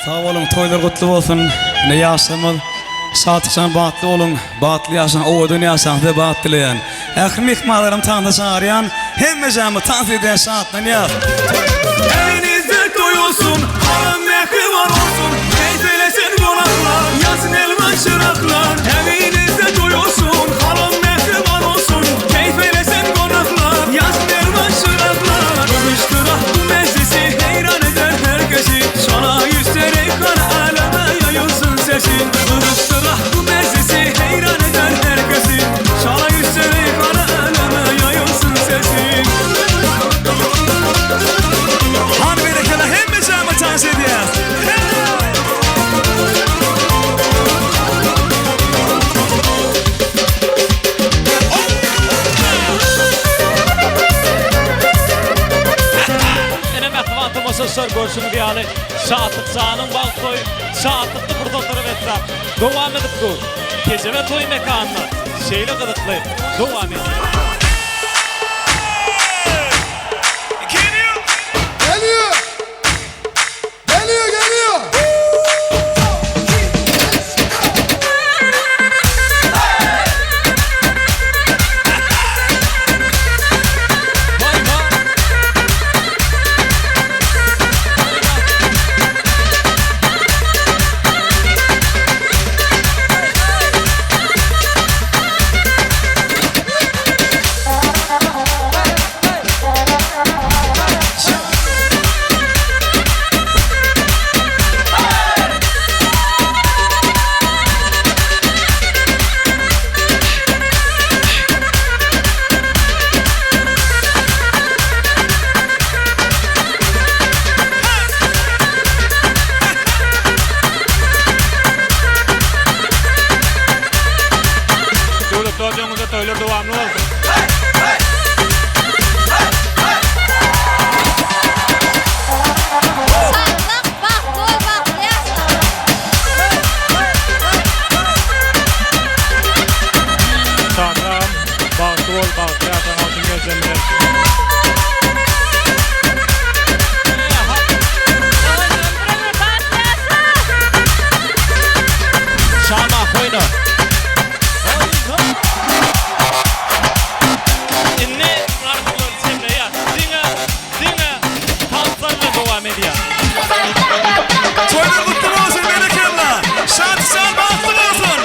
Sağ olun, toylar kutlu olsun. Ne yaşamız, şatıksan batlı olun, batlı yaşan, o dünyasın da batlı dileyen. Ahir mihmalarım tanıdı çağırayan, hem mecamı tanıdı eden şahatlan ya. Elinizde toy olsun, halın mehri var olsun, keyfelesin konaklar, yazın elman çıraklar. Elinizde toy olsun, halın mehri var olsun, keyfelesin konaklar, yazın elman çıraklar. Kıvıştırak bu meclisi, heyran eder herkesi, sana yüzlerek kan aleme yayılsın sesin. Kıvıştırak bu meclisi, heyran eder herkesi, sana yüzlerek kan aleme yayılsın sesin. Hani berekele hem mecamı tanz ediyaz. Sör görsün bir hali şahatlık sahanın bal toy şahatlıklı burada etraf devam edip dur gece ve toy mekanına şeyle kılıklayıp devam edin. Geliyor. Geliyor. Geliyor, geliyor. Toylarımızda toylar devamlı olsun. Sağlam, bağlı, altın gözlemleri. Şama koyna. Toylar kutlu olsun berekelle. Şatıksan batlı olsun.